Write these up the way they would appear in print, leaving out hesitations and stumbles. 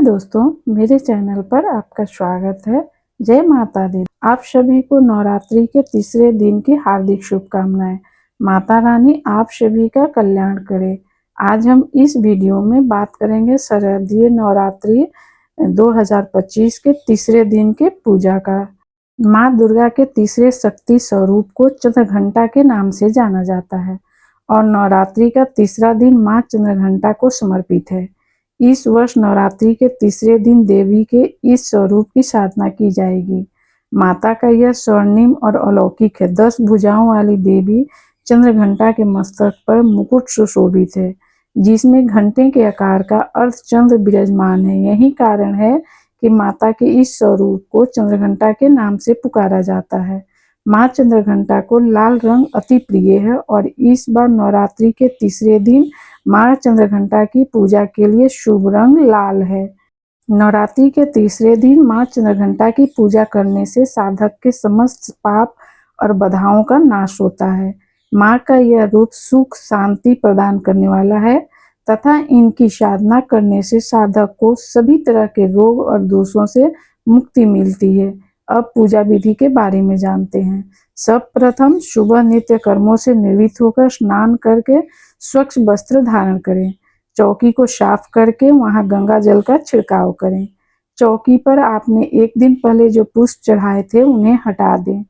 दोस्तों, मेरे चैनल पर आपका स्वागत है। जय माता दी। आप सभी को नवरात्रि के तीसरे दिन की हार्दिक शुभकामनाएं। माता रानी आप सभी का कल्याण करे। आज हम इस वीडियो में बात करेंगे शारदीय नवरात्रि 2025 के तीसरे दिन के पूजा का। माँ दुर्गा के तीसरे शक्ति स्वरूप को चंद्रघंटा के नाम से जाना जाता है और नवरात्रि का तीसरा दिन माँ चंद्रघंटा को समर्पित है। इस वर्ष नवरात्रि के तीसरे दिन देवी के इस स्वरूप की साधना की जाएगी। माता का यह स्वर्णिम और अलौकिक है। 10 भुजाओं वाली देवी चंद्रघंटा के मस्तक पर मुकुट सुशोभित है, जिसमें घंटे के आकार का अर्धचंद्र विराजमान है। यही कारण है कि माता के इस स्वरूप को चंद्रघंटा के नाम से पुकारा जाता है। माँ चंद्रघंटा को लाल रंग अति प्रिय है और इस बार नवरात्रि के तीसरे दिन माँ चंद्रघंटा की पूजा के लिए शुभ रंग लाल है। नवरात्रि के तीसरे दिन माँ चंद्रघंटा की पूजा करने से साधक के समस्त पाप और बाधाओं का नाश होता है। माँ का यह रूप सुख शांति प्रदान करने वाला है तथा इनकी साधना करने से साधक को सभी तरह के रोग और दोषों से मुक्ति मिलती है। अब पूजा विधि के बारे में जानते हैं। सब प्रथम सुबह नित्य कर्मों से निवृत्त होकर स्नान करके स्वच्छ वस्त्र धारण करें। चौकी को साफ करके वहां गंगा जल का छिड़काव करें। चौकी पर आपने एक दिन पहले जो पुष्प चढ़ाए थे उन्हें हटा दें।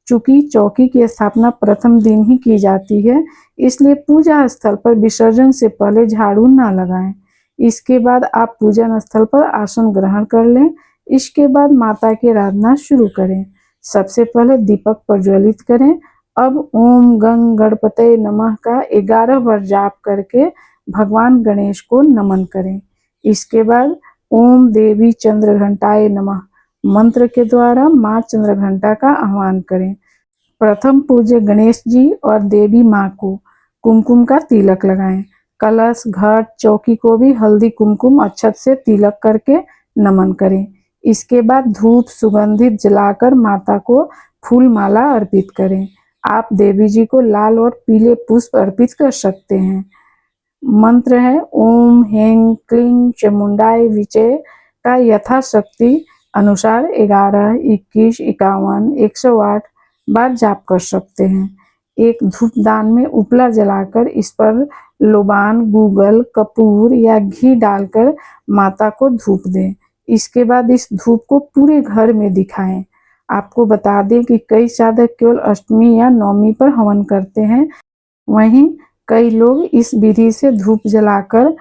चूंकि चौकी की स्थापना प्रथम दिन ही की जाती है, इसलिए पूजा स्थल पर विसर्जन से पहले झाड़ू न लगाएं। इसके बाद आप पूजन स्थल पर आसन ग्रहण कर लें। इसके बाद माता की आराधना शुरू करें। सबसे पहले दीपक प्रज्वलित करें। अब ओम गंग गणपते नमः का 11 बार जाप करके भगवान गणेश को नमन करें। इसके बाद ओम देवी चंद्रघंटाय नमः मंत्र के द्वारा माँ चंद्रघंटा का आह्वान करें। प्रथम पूज्य गणेश जी और देवी माँ को कुमकुम का तिलक लगाएं। कलश, घट, चौकी को भी हल्दी कुमकुम अक्षत से तिलक करके नमन करें। इसके बाद धूप सुगंधित जलाकर माता को फूल माला अर्पित करें। आप देवी जी को लाल और पीले पुष्प अर्पित कर सकते हैं। मंत्र है ओम हें क्लीं चामुंडाय विचे का यथाशक्ति अनुसार 11, 21, 51, 108 बार जाप कर सकते हैं। एक धूपदान में उपला जलाकर इस पर लोबान, गूगल, कपूर या घी डालकर माता को धूप दें। इसके बाद इस धूप को पूरे घर में दिखाएं। आपको बता दें कि कई साधक केवल अष्टमी या नवमी पर हवन करते हैं, वहीं कई लोग इस विधि से धूप जलाकर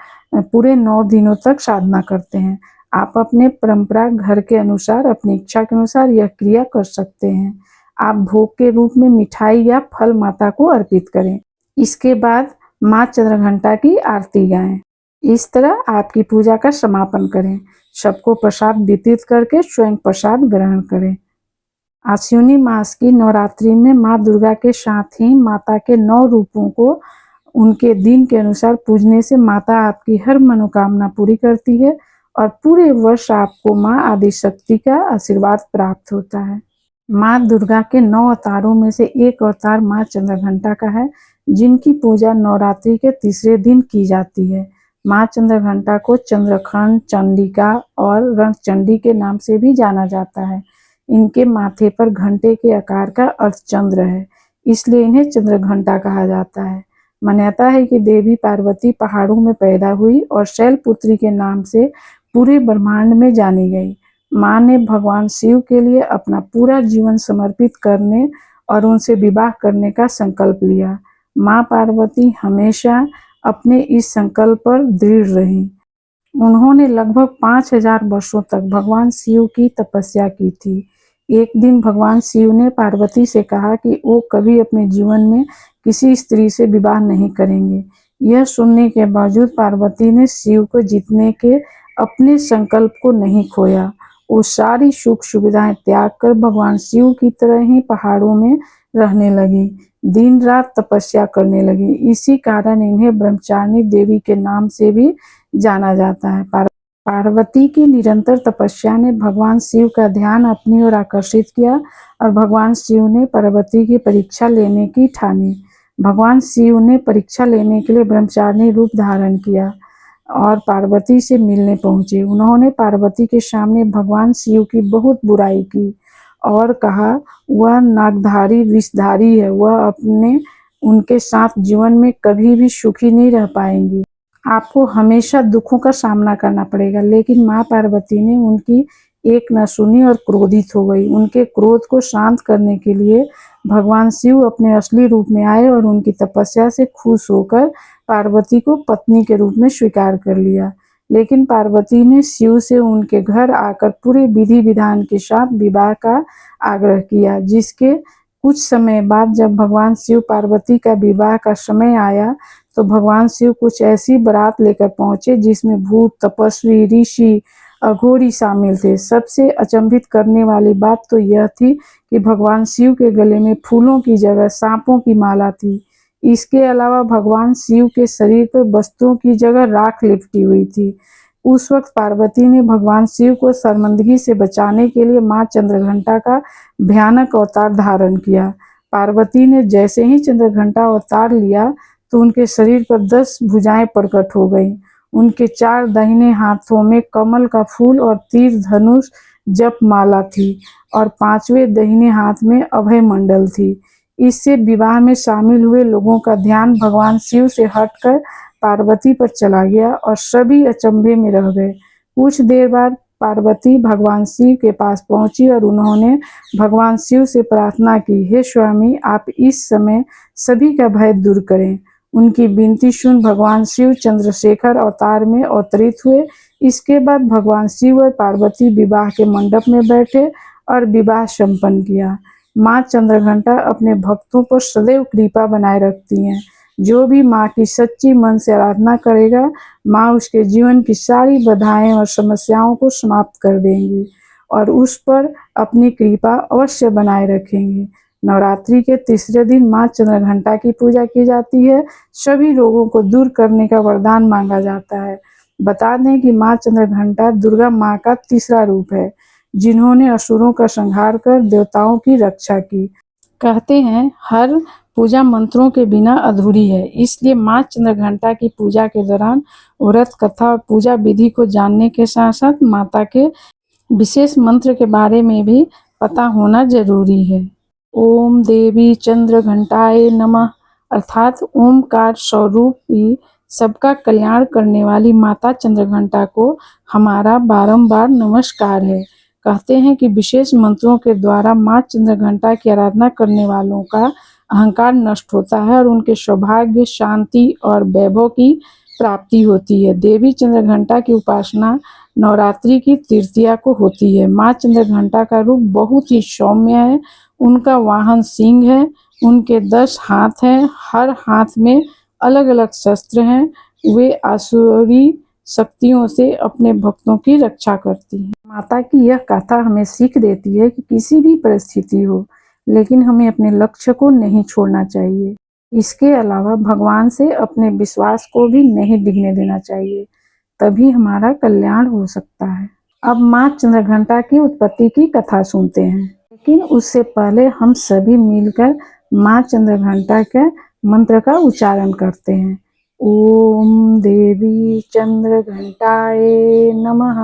पूरे 9 दिनों तक साधना करते हैं। आप अपने परंपरा घर के अनुसार अपनी इच्छा के अनुसार यह क्रिया कर सकते हैं। आप भोग के रूप में मिठाई या फल माता को अर्पित करें। इसके बाद माँ चंद्रघंटा की आरती गाएं। इस तरह आपकी पूजा का समापन करें। सबको प्रसाद वितरित करके स्वयं प्रसाद ग्रहण करें। आश्विनी मास की नवरात्रि में माँ दुर्गा के साथ ही माता के 9 रूपों को उनके दिन के अनुसार पूजने से माता आपकी हर मनोकामना पूरी करती है और पूरे वर्ष आपको माँ आदिशक्ति का आशीर्वाद प्राप्त होता है। माँ दुर्गा के 9 अवतारों में से एक अवतार माँ चंद्रघंटा का है, जिनकी पूजा नवरात्रि के तीसरे दिन की जाती है। माँ चंद्रघंटा को चंद्रखंड, चंडिका और रणचंडी के नाम से भी जाना जाता है। इनके माथे पर घंटे के आकार का अर्धचंद्र है, इसलिए इन्हें चंद्रघंटा कहा जाता है। मान्यता है कि देवी पार्वती पहाड़ों में पैदा हुई और शैलपुत्री के नाम से पूरे ब्रह्मांड में जानी गई। माँ ने भगवान शिव के लिए अपना पूरा जीवन समर्पित करने और उनसे विवाह करने का संकल्प लिया। माँ पार्वती हमेशा अपने इस संकल्प पर दृढ़ रहीं। उन्होंने लगभग 5000 वर्षों तक भगवान शिव की तपस्या की थी। एक दिन भगवान शिव ने पार्वती से कहा कि वो कभी अपने जीवन में किसी स्त्री से विवाह नहीं करेंगे। यह सुनने के बावजूद पार्वती ने शिव को जीतने के अपने संकल्प को नहीं खोया। वो सारी सुख सुविधाएं त्याग कर भगवान शिव की तरह ही पहाड़ों में रहने लगी, दिन रात तपस्या करने लगी। इसी कारण इन्हें ब्रह्मचारिणी देवी के नाम से भी जाना जाता है। पार्वती की निरंतर तपस्या ने भगवान शिव का ध्यान अपनी ओर आकर्षित किया और भगवान शिव ने पार्वती की परीक्षा लेने की ठानी। भगवान शिव ने परीक्षा लेने के लिए ब्रह्मचारिणी रूप धारण किया। और पार्वती से मिलने पहुंचे। उन्होंने पार्वती के सामने भगवान शिव की बहुत बुराई की और कहा वह नागधारी विषधारी है, वह अपने उनके साथ जीवन में कभी भी सुखी नहीं रह पाएंगी, आपको हमेशा दुखों का सामना करना पड़ेगा। लेकिन माँ पार्वती ने उनकी एक न सुनी और क्रोधित हो गई। उनके क्रोध को शांत करने के लिए भगवान शिव अपने असली रूप में आए और उनकी तपस्या से खुश होकर पार्वती को पत्नी के रूप में स्वीकार कर लिया। लेकिन पार्वती ने शिव से उनके घर आकर पूरे विधि विधान के साथ विवाह का आग्रह किया। जिसके कुछ समय बाद जब भगवान शिव पार्वती का विवाह का समय आया तो भगवान शिव कुछ ऐसी बारात लेकर पहुंचे जिसमें भूत, तपस्वी, ऋषि, अघोरी शामिल थे। सबसे अचंभित करने वाली बात तो यह थी कि भगवान शिव के गले में फूलों की जगह सांपों की माला थी। इसके अलावा भगवान शिव के शरीर पर वस्त्रों की जगह राख लिपटी हुई थी। उस वक्त पार्वती ने भगवान शिव को शर्मिंदगी से बचाने के लिए माँ चंद्रघंटा का भयानक अवतार धारण किया। पार्वती ने जैसे ही चंद्रघंटा अवतार लिया तो उनके शरीर पर 10 भुजाएं प्रकट हो गईं। उनके 4 दाहिने हाथों में कमल का फूल और तीर धनुष जप माला थी और 5वें दाहिने हाथ में अभय मंडल थी। इससे विवाह में शामिल हुए लोगों का ध्यान भगवान शिव से हटकर पार्वती पर चला गया और सभी अचंभे में रह गए। कुछ देर बाद पार्वती भगवान शिव के पास पहुंची और उन्होंने भगवान शिव से प्रार्थना की, हे स्वामी, आप इस समय सभी का भय दूर करें। उनकी विनती सुन भगवान शिव चंद्रशेखर अवतार में अवतरित हुए। इसके बाद भगवान शिव और पार्वती विवाह के मंडप में बैठे और विवाह संपन्न किया। माँ चंद्रघंटा अपने भक्तों पर सदैव कृपा बनाए रखती हैं। जो भी माँ की सच्ची मन से आराधना करेगा, माँ उसके जीवन की सारी बाधाएं और समस्याओं को समाप्त कर देंगी और उस पर अपनी कृपा अवश्य बनाए रखेंगी। नवरात्रि के तीसरे दिन माँ चंद्रघंटा की पूजा की जाती है। सभी रोगों को दूर करने का वरदान मांगा जाता है। बता दें कि माँ चंद्रघंटा दुर्गा माँ का तीसरा रूप है, जिन्होंने असुरों का संहार कर देवताओं की रक्षा की। कहते हैं हर पूजा मंत्रों के बिना अधूरी है, इसलिए माँ चंद्रघंटा की पूजा के दौरान व्रत कथा और पूजा विधि को जानने के साथ साथ माता के विशेष मंत्र के बारे में भी पता होना जरूरी है। ओम देवी चंद्रघंटाए नमः अर्थात ओमकार स्वरूपी सबका कल्याण करने वाली माता चंद्रघंटा को हमारा बारंबार नमस्कार है। कहते हैं कि विशेष मंत्रों के द्वारा माँ चंद्रघंटा की आराधना करने वालों का अहंकार नष्ट होता है और उनके सौभाग्य, शांति और वैभव की प्राप्ति होती है। देवी चंद्रघंटा की उपासना नवरात्रि की तृतीया को होती है। माँ चंद्रघंटा का रूप बहुत ही सौम्य है। उनका वाहन सिंह है। उनके 10 हाथ हैं। हर हाथ में अलग अलग शस्त्र हैं। वे आसुरी शक्तियों से अपने भक्तों की रक्षा करती हैं। माता की यह कथा हमें सीख देती है कि किसी भी परिस्थिति हो, लेकिन हमें अपने लक्ष्य को नहीं छोड़ना चाहिए। इसके अलावा भगवान से अपने विश्वास को भी नहीं डिगने देना चाहिए, तभी हमारा कल्याण हो सकता है। अब माँ चंद्रघंटा की उत्पत्ति की कथा सुनते हैं, लेकिन उससे पहले हम सभी मिलकर माँ चंद्रघंटा के मंत्र का उच्चारण करते हैं। ओम देवी चंद्रघंटाए नमः।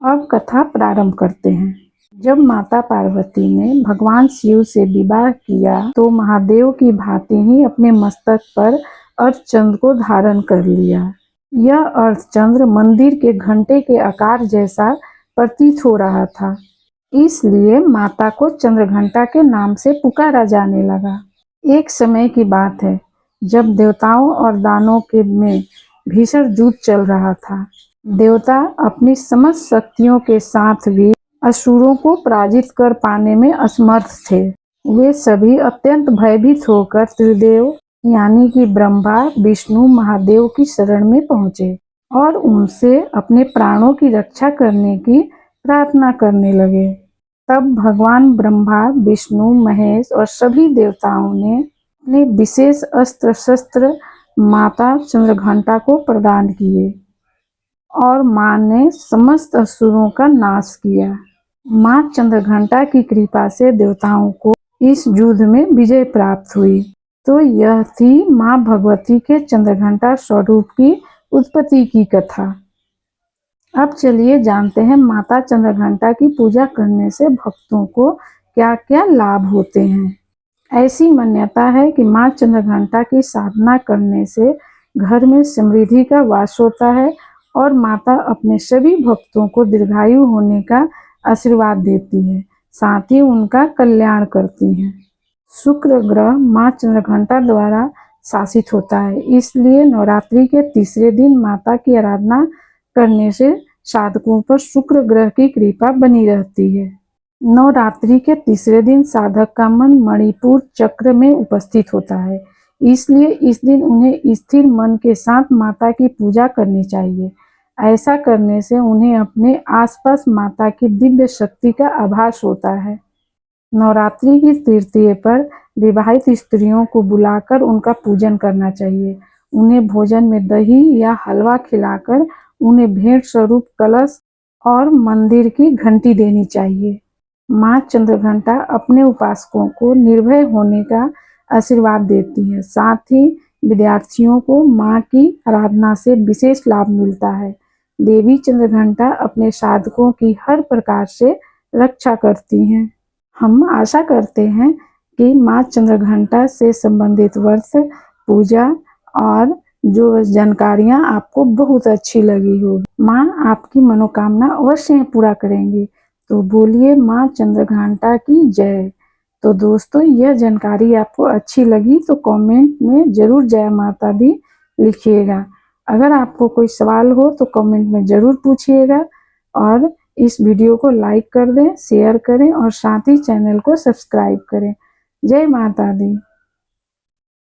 अब कथा प्रारंभ करते हैं। जब माता पार्वती ने भगवान शिव से विवाह किया तो महादेव की भांति ही अपने मस्तक पर अर्धचंद्र को धारण कर लिया। यह अर्धचंद्र मंदिर के घंटे के आकार जैसा प्रतीत हो रहा था, इसलिए माता को चंद्रघंटा के नाम से पुकारा जाने लगा। एक समय की बात है जब देवताओं और दानवों के में भीषण युद्ध चल रहा था। देवता अपनी समस्त शक्तियों के साथ भी असुरों को पराजित कर पाने में असमर्थ थे। वे सभी अत्यंत भयभीत होकर त्रिदेव यानी कि ब्रह्मा, विष्णु, महादेव की शरण में पहुंचे और उनसे अपने प्राणों की रक्षा करने की प्रार्थना करने लगे। तब भगवान ब्रह्मा, विष्णु, महेश और सभी देवताओं ने अपने विशेष अस्त्र शस्त्र माता चंद्रघंटा को प्रदान किए और मां ने समस्त असुरों का नाश किया। मां चंद्रघंटा की कृपा से देवताओं को इस युद्ध में विजय प्राप्त हुई। तो यह थी मां भगवती के चंद्रघंटा स्वरूप की उत्पत्ति की कथा। अब चलिए जानते हैं माता चंद्रघंटा की पूजा करने से भक्तों को क्या क्या लाभ होते हैं। ऐसी मान्यता है कि माँ चंद्रघंटा की साधना करने से घर में समृद्धि का वास होता है और माता अपने सभी भक्तों को दीर्घायु होने का आशीर्वाद देती है, साथ ही उनका कल्याण करती हैं। शुक्र ग्रह माँ चंद्रघंटा द्वारा शासित होता है, इसलिए नवरात्रि के तीसरे दिन माता की आराधना करने से साधकों पर शुक्र ग्रह की कृपा बनी रहती है। नवरात्रि के तीसरे दिन साधक का मन मणिपुर चक्र में उपस्थित होता है, इसलिए इस दिन उन्हें स्थिर मन के साथ माता की पूजा करनी चाहिए। ऐसा करने से उन्हें अपने आसपास माता की दिव्य शक्ति का आभास होता है। नवरात्रि की तृतीया पर विवाहित स्त्रियों को बुलाकर उनका पूजन करना चाहिए। उन्हें भोजन में दही या हलवा खिलाकर उन्हें भेंट स्वरूप कलश और मंदिर की घंटी देनी चाहिए। माँ चंद्रघंटा अपने उपासकों को निर्भय होने का आशीर्वाद देती है, साथ ही विद्यार्थियों को माँ की आराधना से विशेष लाभ मिलता है। देवी चंद्रघंटा अपने साधकों की हर प्रकार से रक्षा करती हैं। हम आशा करते हैं कि माँ चंद्रघंटा से संबंधित व्रत, पूजा और जो जानकारियाँ आपको बहुत अच्छी लगी होगी। माँ आपकी मनोकामना अवश्य पूरा करेंगी। तो बोलिए माँ चंद्रघंटा की जय। तो दोस्तों, यह जानकारी आपको अच्छी लगी तो कमेंट में जरूर जय माता दी लिखिएगा। अगर आपको कोई सवाल हो तो कमेंट में जरूर पूछिएगा और इस वीडियो को लाइक कर दें, शेयर करें और साथ ही चैनल को सब्सक्राइब करें। जय माता दी।